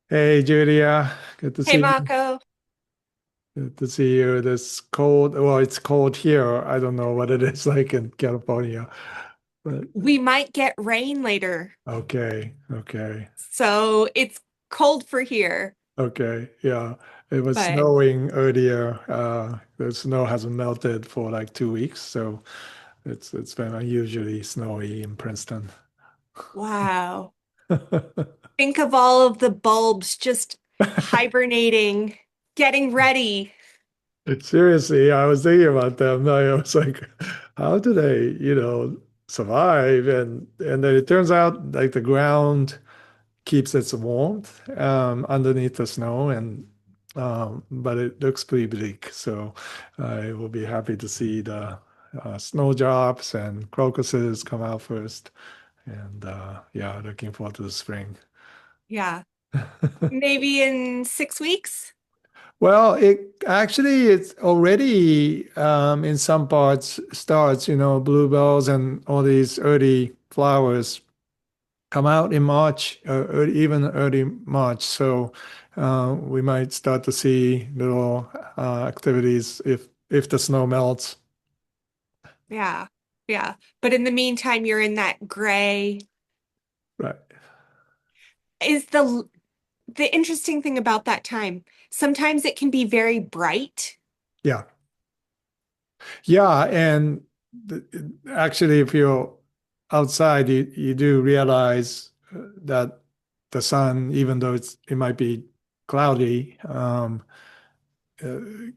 Hey Julia, good to Hey see you. Marco, Good to see you. This cold, well, it's cold here. I don't know what it is like in California, but we might get rain later, okay, so it's cold for here, okay. Yeah, it was but snowing earlier. The snow hasn't melted for like 2 weeks, so it's been unusually snowy in Princeton. wow. Think of all of the bulbs just hibernating, getting ready. Seriously, I was thinking about them. I was like, how do they, survive? And then it turns out like the ground keeps its warmth underneath the snow, and but it looks pretty bleak. So I will be happy to see the snowdrops and crocuses come out first. And yeah, looking forward to the spring. Yeah, maybe in 6 weeks. Well, it's already in some parts starts, bluebells and all these early flowers come out in March, even early March. So we might start to see little activities if the snow melts. Yeah, yeah. But in the meantime, you're in that gray. Right. Is the interesting thing about that time, sometimes it can be very bright. Yeah. Yeah, and th actually, if you're outside, you do realize that the sun, even though it might be cloudy, uh,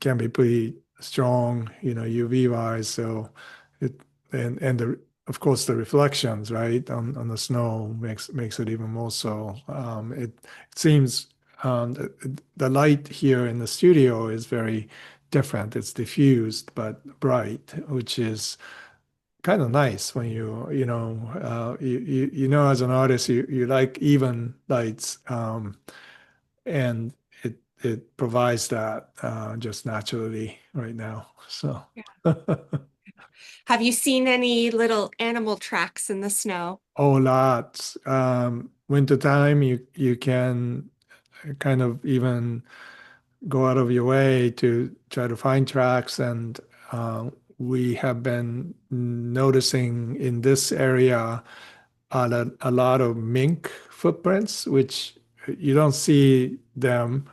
can be pretty strong, UV wise. So it and of course the reflections, right, on the snow makes it even more so. It seems the light here in the studio is very different. It's diffused but bright, which is kind of nice when as an artist you like even lights, and it provides that just naturally right now. So Have you seen any little animal tracks in the snow? oh, lots. Wintertime, you can kind of even go out of your way to try to find tracks, and we have been noticing in this area a lot of mink footprints, which you don't see them.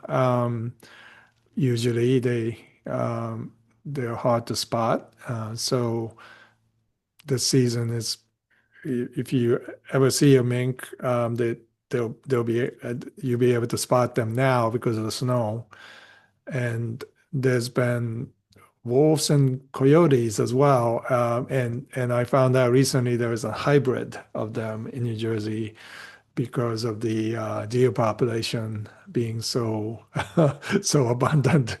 Usually they're hard to spot. So this season is, if you ever see a mink, they'll be you'll be able to spot them now because of the snow. And there's been wolves and coyotes as well. And I found out recently there is a hybrid of them in New Jersey because of the deer population being so so abundant.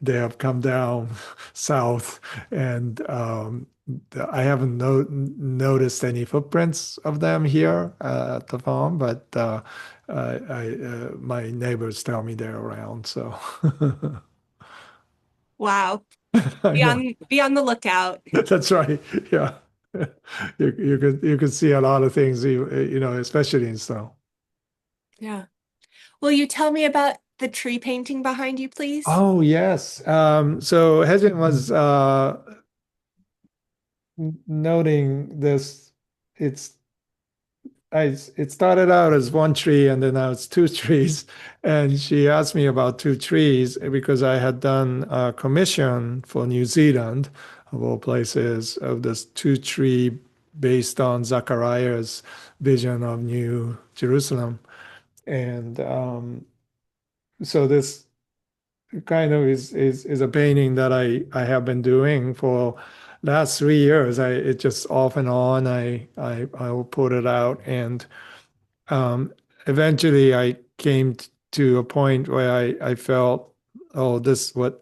They have come down south, and I haven't noticed any footprints of them here at the farm, but my neighbors tell me they're around. So Wow. I know. Be on the lookout. That's right. Yeah. You could see a lot of things, especially in snow. Yeah. Will you tell me about the tree painting behind you, please? Oh, yes. So Hedgen was noting this. It's it started out as one tree and then now it's two trees. And she asked me about two trees because I had done a commission for New Zealand, of all places, of this two tree based on Zachariah's vision of New Jerusalem. And so this kind of is a painting that I have been doing for last 3 years. It just off and on. I will put it out, and um, eventually I came to a point where I felt, oh, this what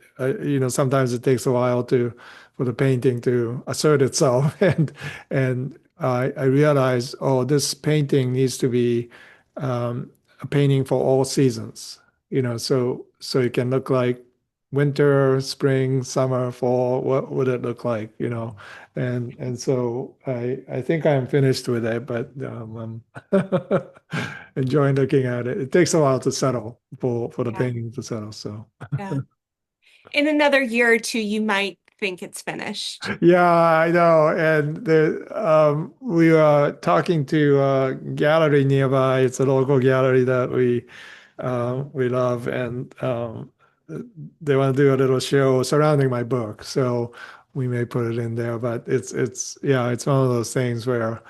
sometimes it takes a while to for the painting to assert itself, and I realized, oh, this painting needs to be a painting for all seasons, so it can look like winter, spring, summer, fall, what would it look like, you know? And so I think I'm finished with it, but I'm enjoying looking at it. It takes a while to settle for the Yeah. painting to settle. So Yeah. In another year or two, you might think it's finished. yeah, I know. And we are talking to a gallery nearby. It's a local gallery that we love, and they want to do a little show surrounding my book. So we may put it in there. But it's yeah, it's one of those things where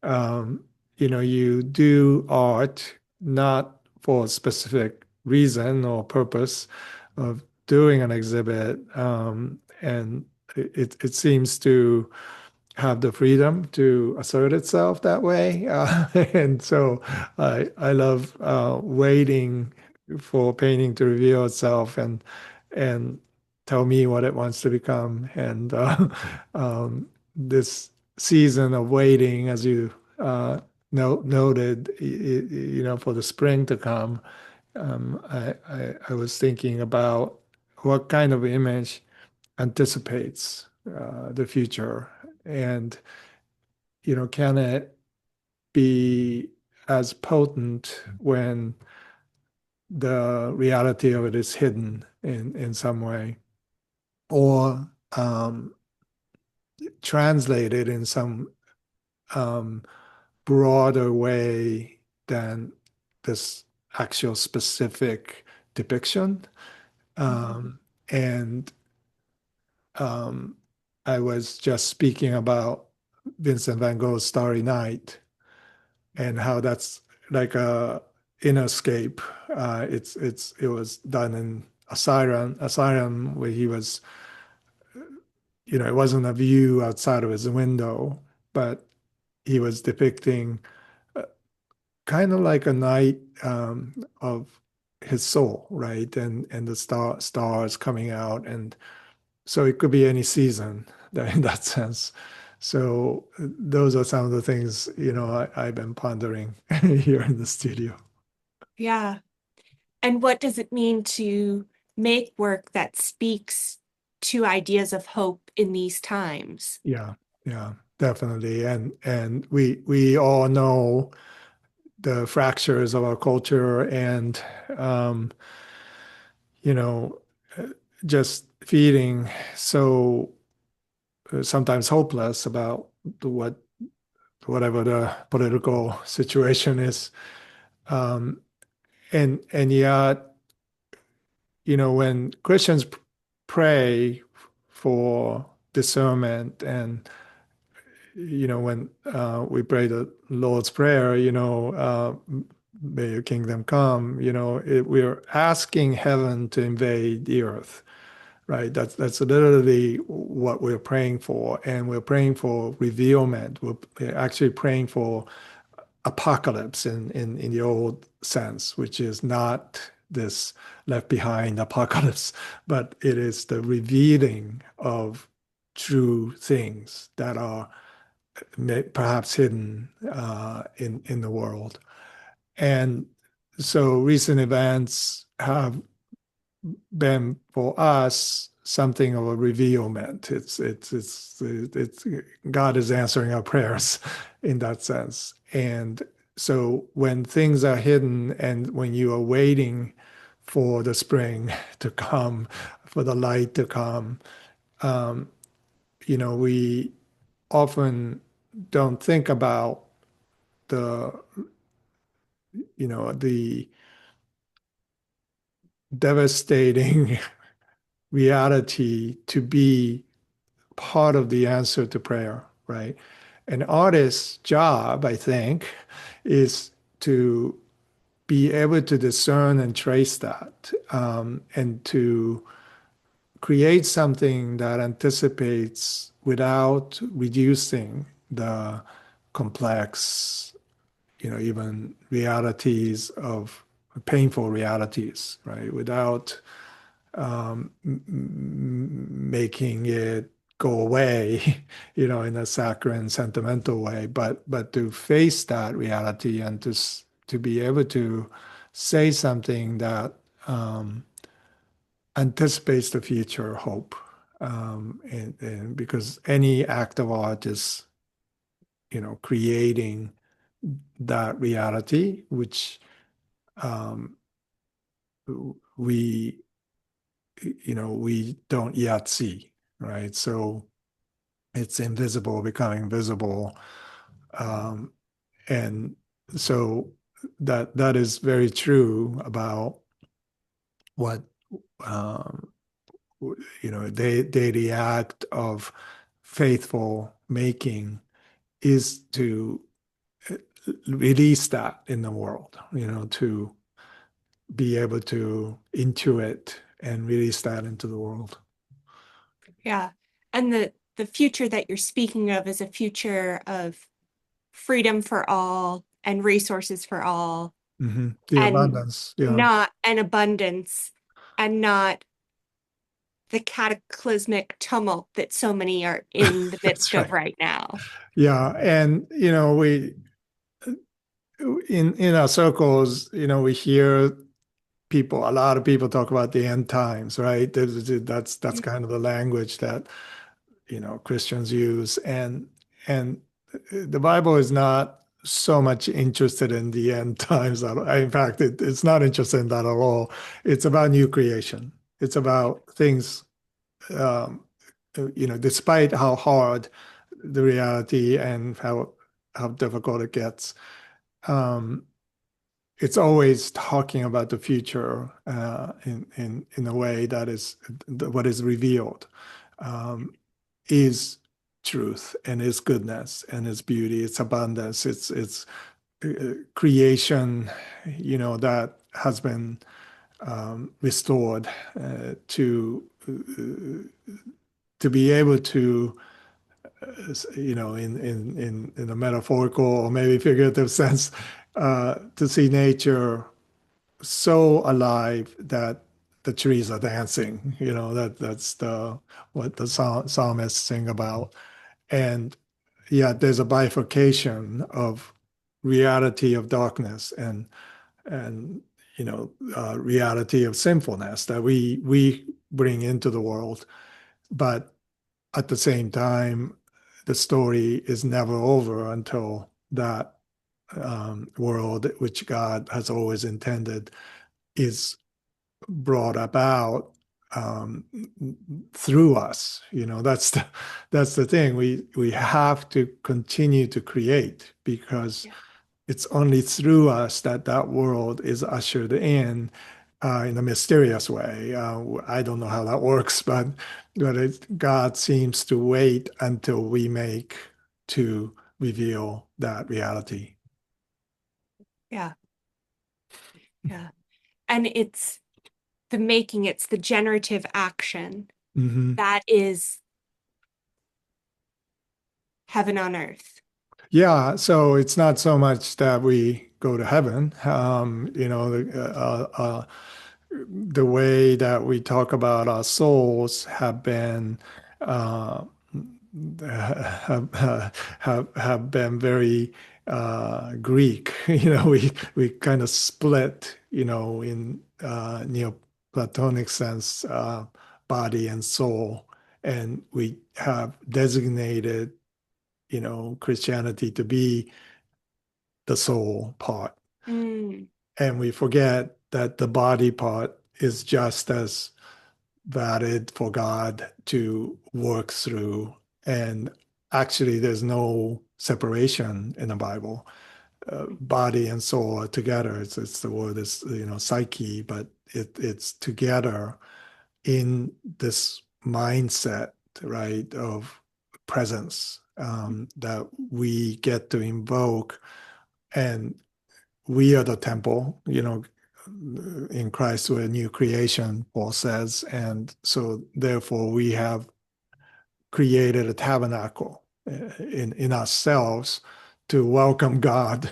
um, you do art not for a specific reason or purpose of doing an exhibit, and it seems to have the freedom to assert itself that way. And so I love waiting for painting to reveal itself and tell me what it wants to become. And this season of waiting, as you noted, for the spring to come, I was thinking about what kind of image anticipates the future, and can it be as potent when the reality of it is hidden in some way, or translated in some um, broader way than this actual specific depiction. Mhm. And um, I was just speaking about Vincent van Gogh's Starry Night and how that's like a inner scape. It was done in a siren where he was, it wasn't a view outside of his window, but he was depicting kind of like a night of his soul, right? And the stars coming out, and so it could be any season in that sense. So those are some of the things I've been pondering here in the studio. Yeah. And what does it mean to make work that speaks to ideas of hope in these times? Yeah, yeah, definitely. And we all know the fractures of our culture, and um, you know, uh, just feeling so sometimes hopeless about whatever the political situation is. Um, and yet, when Christians pray for discernment, and when we pray the Lord's Prayer, may your kingdom come, we're asking heaven to invade the earth, right? That's literally what we're praying for, and we're praying for revealment. We're actually praying for apocalypse in the old sense, which is not this left behind apocalypse, but it is the revealing of true things that are perhaps hidden in the world. And so recent events have been for us something of a revealment. It's God is answering our prayers in that sense. And so when things are hidden and when you are waiting for the spring to come, for the light to come, um, we often don't think about the the devastating reality to be part of the answer to prayer, right? An artist's job, I think, is to be able to discern and trace that, and to create something that anticipates without reducing the complex, even realities of painful realities, right? Without making it go away, in a saccharine, sentimental way, but to face that reality and to be able to say something that anticipates the future hope. And because any act of art is, creating that reality, which um, we, we don't yet see, right? So it's invisible becoming visible. Um, and so that is very true about what um, daily act of faithful making is to uh, release that in the world, to be able to intuit and release that into the world. Yeah. And the future that you're speaking of is a future of freedom for all and resources for all The and abundance, yeah. not an abundance and not the cataclysmic tumult that so many are in the That's midst of right. right now. Yeah, and we in our circles, we hear a lot of people talk about the end times, right? That's kind of the language that Christians use, and the Bible is not so much interested in the end times. In fact, it's not interested in that at all. It's about new creation. It's about things, um, despite how hard the reality and how difficult it gets. Um, it's always talking about the future in a way that is what is revealed is truth and is goodness and is beauty, it's abundance, it's creation, that has been restored to be able to in a metaphorical or maybe figurative sense, to see nature so alive that the trees are dancing. That's the what the psalmists sing about. And yet there's a bifurcation of reality of darkness and reality of sinfulness that we bring into the world. But at the same time, the story is never over until that world which God has always intended is brought about um, through us. That's the thing. We have to continue to create because Yeah. it's only through us that that world is ushered in a mysterious way. I don't know how that works, but God seems to wait until we make to reveal that reality. Yeah. Yeah. And it's the making, it's the generative action Hmm. that is heaven on earth. Yeah, so it's not so much that we go to heaven. The way that we talk about our souls have been uh, have been very Greek. We kind of split, in Neoplatonic sense, body and soul, and we have designated Christianity to be the soul part. Mm, And we forget that the body part is just as valid for God to work through. And actually, there's no separation in the Bible. Body and soul are together. It's the word is, psyche, but it's together in this mindset, right, of presence that we get to invoke. And we are the temple, in Christ, we're a new creation, Paul says. And so, therefore, we have created a tabernacle in ourselves to welcome God.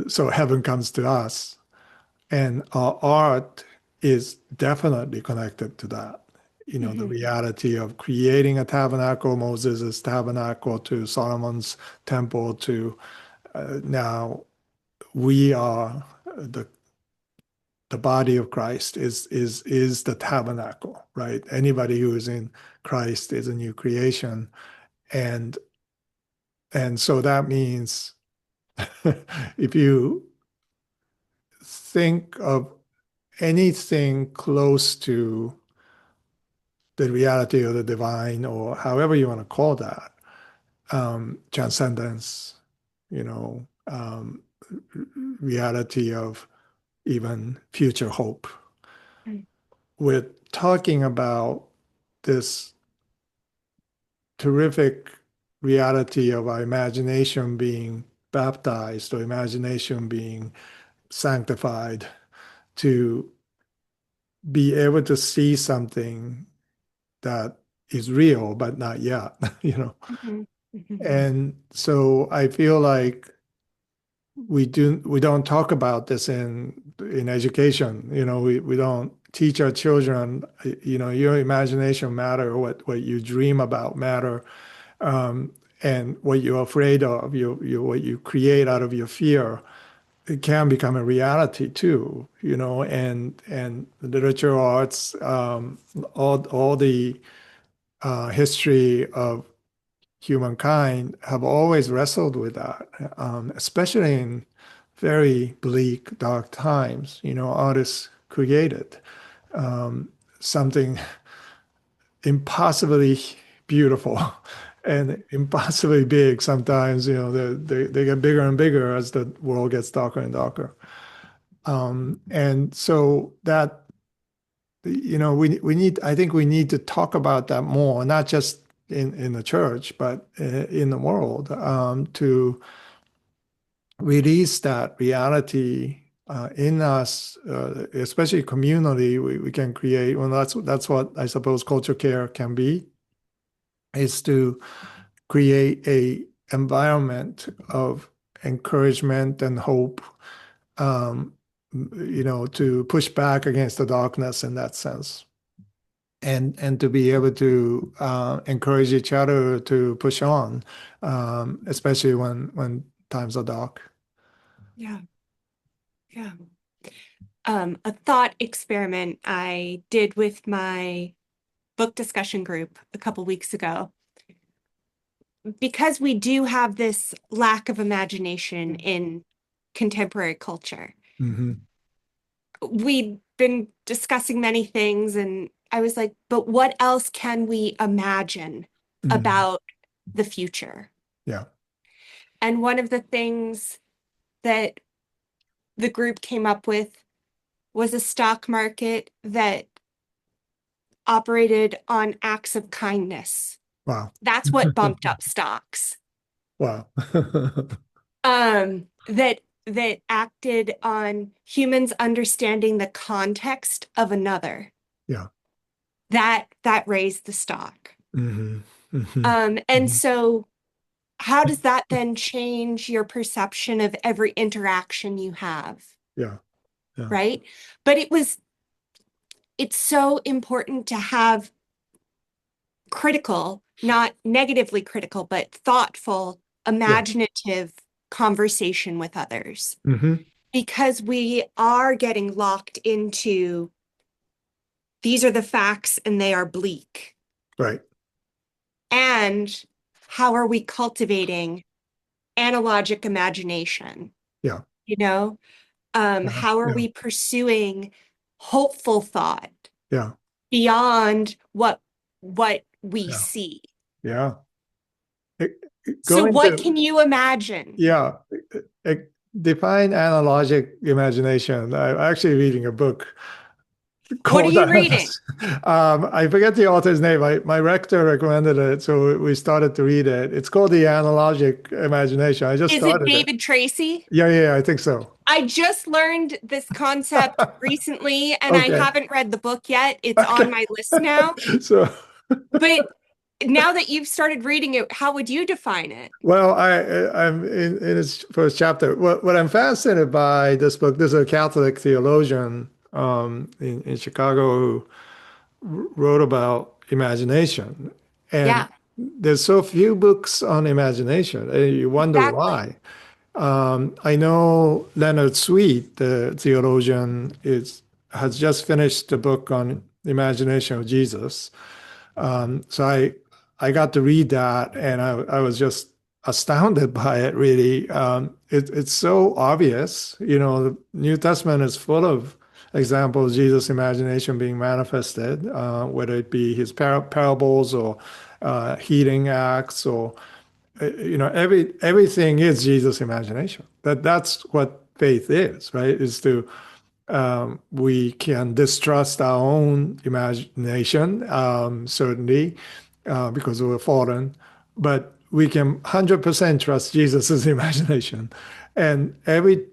So, heaven comes to us. And our art is definitely connected to that. The mhm. reality of creating a tabernacle, Moses' tabernacle, to Solomon's temple, to now we are the the body of Christ is the tabernacle, right? Anybody who is in Christ is a new creation, and so that means if you think of anything close to the reality of the divine, or however you want to call that, transcendence, you know, reality of even future hope. Mm. We're talking about this terrific reality of our imagination being baptized or imagination being sanctified to be able to see something that is real but not yet, you know. Mhm. Mhm. And so I feel like we don't talk about this in education. You know, we don't teach our children, you know, your imagination matter, what you dream about matter, um, and what you're afraid of, what you create out of your fear, it can become a reality too, you know, and literature, arts, all the history of humankind have always wrestled with that, especially in very bleak, dark times. You know, artists created something impossibly beautiful and impossibly big. Sometimes, you know, they get bigger and bigger as the world gets darker and darker. And so that, you know, we need, I think we need to talk about that more, not just in the church, but in the world, to release that reality in us, especially community. We can create. Well, that's what I suppose culture care can be, is to create a environment of encouragement and hope. Um, you know, to push back against the darkness in that sense. And to be able to encourage each other to push on, especially when times are dark. Yeah, yeah. A thought experiment I did with my book discussion group a couple weeks ago, because we do have this lack of imagination in contemporary culture. Hmm. We'd been discussing many things, and I was like, but what else can we imagine Hmm. about the future? Yeah. And one of the things that the group came up with was a stock market that operated on acts of kindness. Wow. That's what bumped up stocks. Wow. That acted on humans understanding the context of another. Yeah. That raised the stock. Hmm. Hmm. And Hmm. so how does that then change your perception of every interaction you have? Yeah. Yeah. Right? But it's so important to have critical, not negatively critical, but thoughtful, Yeah. imaginative conversation with others, Hmm. because we are getting locked into these are the facts and they are bleak. Right. And how are we cultivating analogic imagination? Yeah. You know, Yeah. how are Yeah. we pursuing hopeful thought Yeah. beyond what we Yeah. see? Yeah. So Going what to, can you imagine? yeah, uh, define analogic imagination. I'm actually reading a book What are called you that. reading? I forget the author's name. My rector recommended it, so we started to read it. It's called The Analogic Imagination. I just Is it started it. David Tracy? Yeah, yeah, I think so. I just learned this concept recently and I Okay. haven't read the book yet. It's on Okay. my list now. So, But now that you've started reading it, how would you define it? well, I'm in its first chapter. What I'm fascinated by this book, there's a Catholic theologian in Chicago who wrote about imagination. And Yeah, there's so few books on imagination. And you wonder exactly. why. I know Leonard Sweet, the theologian, has just finished the book on imagination of Jesus. So I got to read that, and I was just astounded by it. Really, it's so obvious. The New Testament is full of examples of Jesus' imagination being manifested, whether it be his parables or healing acts or everything is Jesus' imagination. That's what faith is, right? Is to we can distrust our own imagination, certainly, because we're fallen, but we can 100% trust Jesus' imagination. And every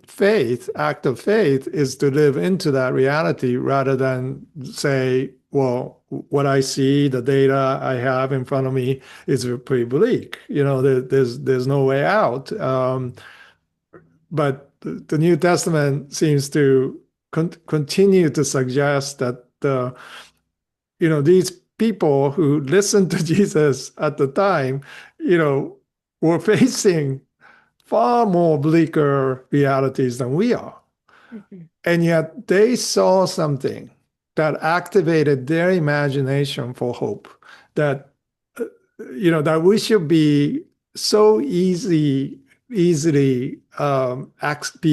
act of faith, is to live into that reality rather than say, well, what I see, the data I have in front of me is pretty bleak. There's no way out. But the New Testament seems to continue to suggest that these people who listened to Jesus at the time, you know, were facing far more bleaker realities than we are. Mhm. And yet they saw something that activated their imagination for hope, that uh, that we should be so easily be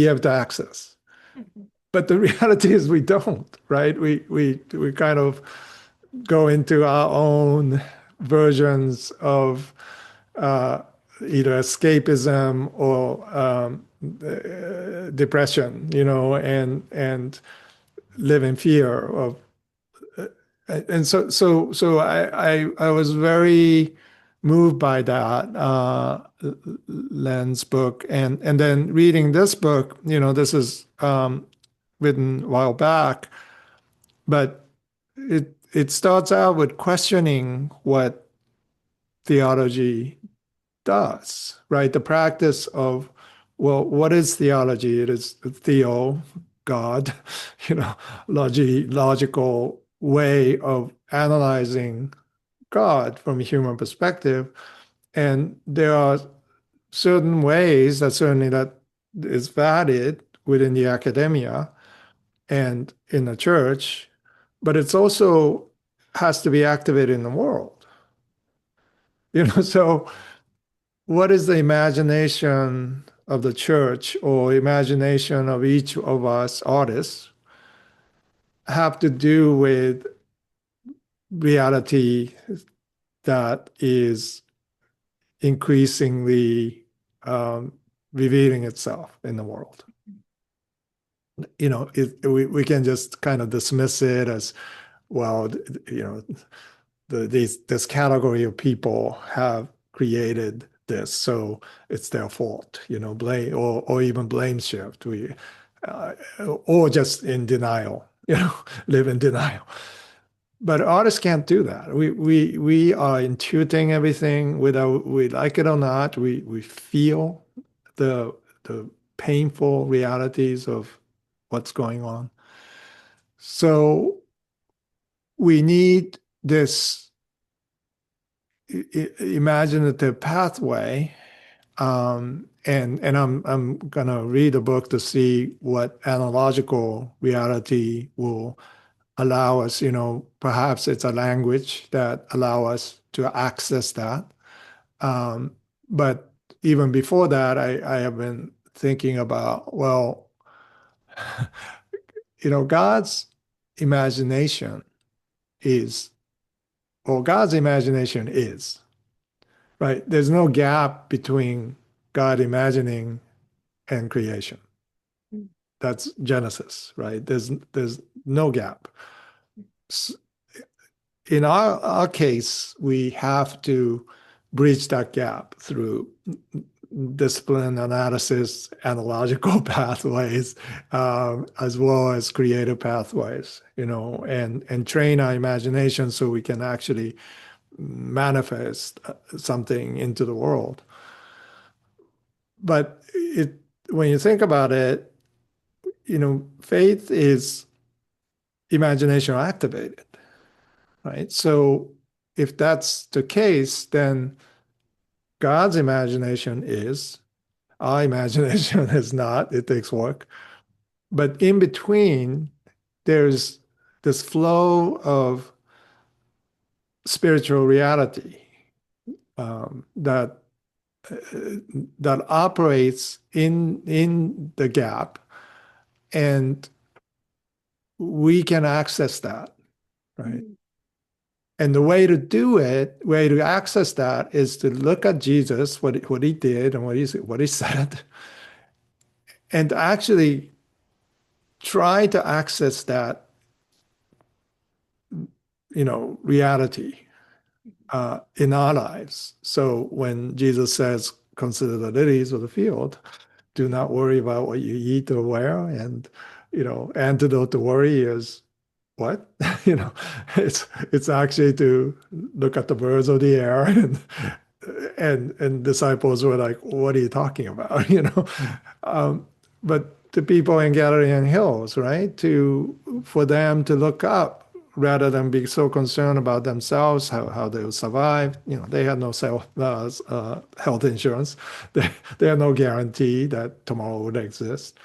able to access. Mhm. But the reality is we don't, right? We kind of go into our own versions of uh, either escapism or depression, and live in fear of. And so I was very moved by that Len's book, and then reading this book. This is written a while back, but it starts out with questioning what theology does, right? The practice of, well, what is theology? It is theo, God, logical way of analyzing God from a human perspective. And there are certain ways that certainly that is valid within the academia and in the church, but it's also has to be activated in the world. So what is the imagination of the church or imagination of each of us artists have to do with reality that is increasingly revealing itself in the world? We can just kind of dismiss it as, well, this category of people have created this, so it's their fault, blame or even blame shift. Uh, or just in denial, live in denial. But artists can't do that. We are intuiting everything, whether we like it or not. We feel the the painful realities of what's going on. So we need this imaginative pathway. And I'm gonna read a book to see what analogical reality will allow us. Perhaps it's a language that allow us to access that. Um, but even before that, I have been thinking about, well, God's imagination is, or God's imagination is, right? There's no gap between God imagining and creation. That's Genesis, right? There's no gap. In our case, we have to bridge that gap through discipline, analysis, analogical pathways, as well as creative pathways, and train our imagination so we can actually manifest something into the world. But when you think about it, faith is imagination activated, right? So if that's the case, then God's imagination is, Our imagination is not, it takes work. But in between, there's this flow of spiritual reality that that operates in the gap, and we can access that, right? Mm. And the way to do it, way to access that, is to look at Jesus, what he did and what he said, and actually try to access that, reality in our lives. So when Jesus says, "Consider the lilies of the field," do not worry about what you eat or wear, and antidote to worry is what? It's actually to look at the birds of the air, and disciples were like, "What are you talking about?" But the people in Galilean Hills, right? For them to look up rather than be so concerned about themselves, how they will survive. They had no health insurance. They had no guarantee that tomorrow would exist.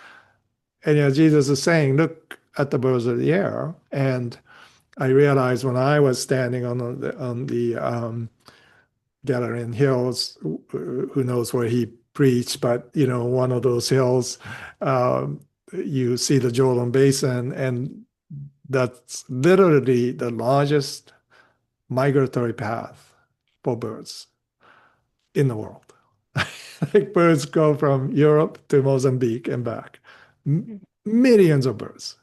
And Jesus is saying, look at the birds of the air. And I realized when I was standing on the Galilean Hills, who knows where he preached, but one of those hills, um, you see the Jordan Basin, and that's literally the largest migratory path for birds in the world. Like birds go from Europe to Mozambique and back. Millions of birds.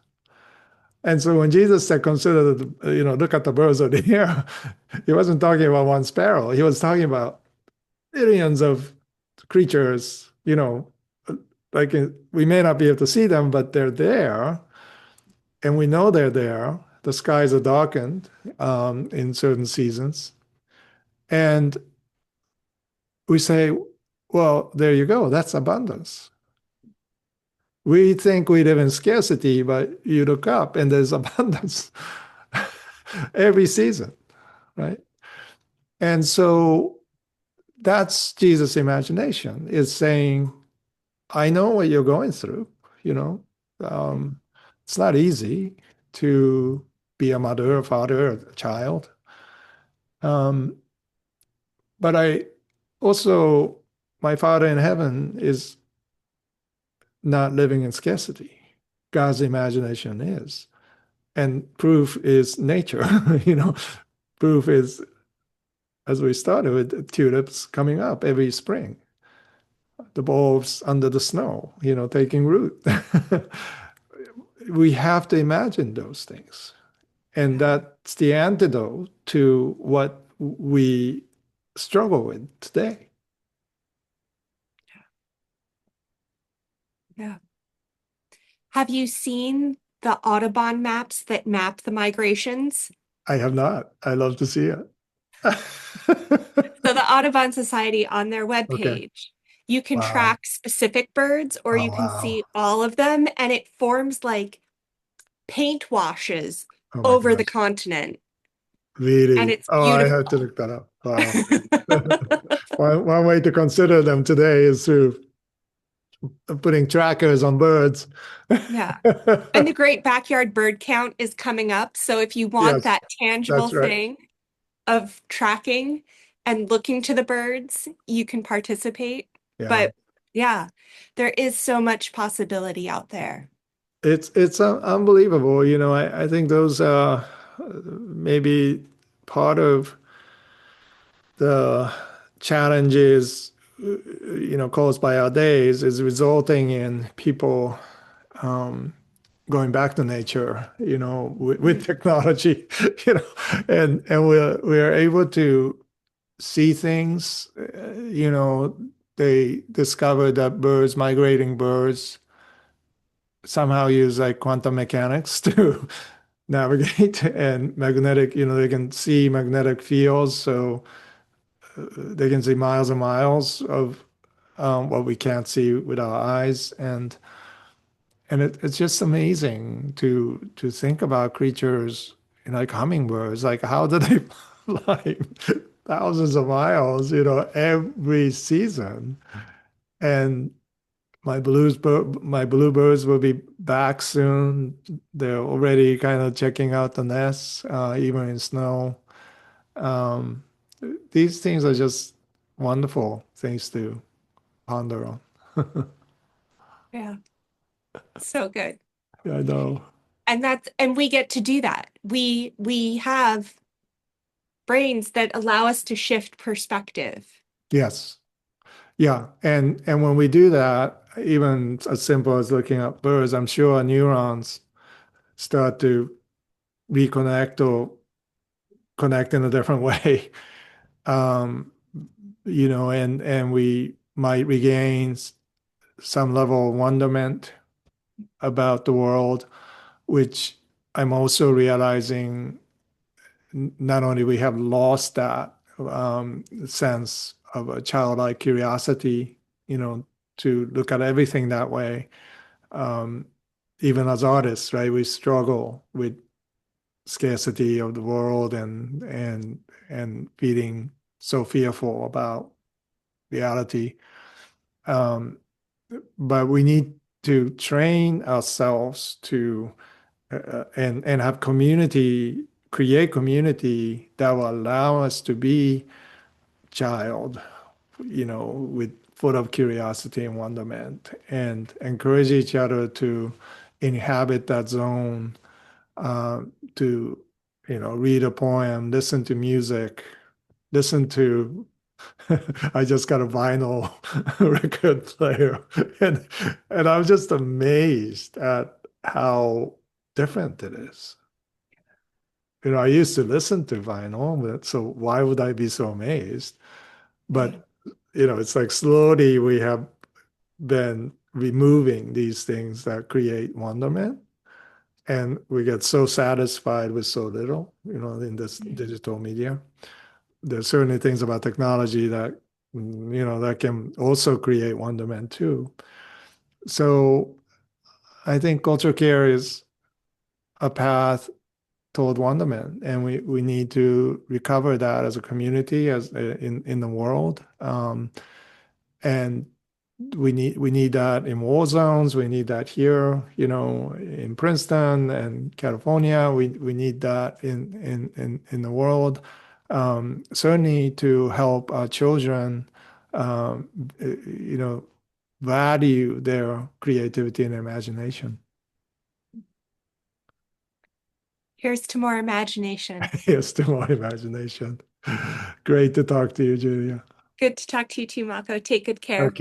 And so when Jesus said, consider, look at the birds of the air, he wasn't talking about one sparrow. He was talking about millions of creatures, like we may not be able to see them, but they're there. And we know they're there. The skies are darkened in certain seasons. And we say, well, there you go. That's abundance. We think we live in scarcity, but you look up and there's abundance every season, right? And so that's Jesus' imagination, is saying, I know what you're going through, you know. Um, it's not easy to be a mother, a father, a child. Um, but I also, my Father in heaven is not living in scarcity. God's imagination is. And proof is nature, Proof is, as we started with, tulips coming up every spring, the bulbs under the snow, taking root. We have to imagine those things. And Yeah, that's the antidote to what we struggle with today. yeah. Have you seen the Audubon maps that map the migrations? I have not. I love to see it. So the Audubon Society on their Okay. webpage, you can Wow. track specific birds or Oh, you can wow. see all of them, and it forms like paint washes Oh my over the gosh. continent. And Really? it's Oh, I have to beautiful. look that up. Wow. One way to consider them today is through putting trackers on birds. Yeah. And the Great Backyard Bird Count is coming up. So if you want Yes, that tangible that's right. thing of tracking and looking to the birds, you can participate. Yeah. But yeah, there is so much possibility out there. It's unbelievable. I think those are maybe part of the challenges, caused by our days, is resulting in people going back to nature, with Mm. technology, and we're able to see things. They discovered that migrating birds, somehow use like quantum mechanics to navigate, and magnetic, they can see magnetic fields, so they can see miles and miles of what we can't see with our eyes, and it's just amazing to think about creatures, like hummingbirds. Like, how do they fly thousands of miles, every season? And my bluebirds will be back soon. They're already kind of checking out the nests, even in snow. Um, these things are just wonderful things to ponder on. Yeah, so good. I know. And we get to do that. We have brains that allow us to shift perspective. Yes. Yeah. And when we do that, even as simple as looking at birds, I'm sure neurons start to reconnect or connect in a different way. Um, and we might regain some level of wonderment about the world, which I'm also realizing not only we have lost that sense of a childlike curiosity, to look at everything that way. Um, Even as artists, right, we struggle with scarcity of the world and feeling so fearful about reality. Um, but we need to train ourselves to and have community, create community that will allow us to be child, with full of curiosity and wonderment, and encourage each other to inhabit that zone, uh, to read a poem, listen to music, listen to I just got a vinyl record player, and I'm just amazed at how different it is. I used to listen to vinyl, so why would I be so amazed? Right. But it's like slowly we have been removing these things that create wonderment, and we get so satisfied with so little, in this digital media. There's certainly things about technology that that can also create wonderment too. So I think culture care is a path toward wonderment, and we need to recover that as a community, as in the world. And we need that in war zones. We need that here, in Princeton and California. We need that in the world. Certainly to help our children, um, you know, value their creativity and imagination. Here's to more imagination. Yes, to more imagination. Great to talk to you, Julia. Good to talk to you too, Mako. Take good care. Okay.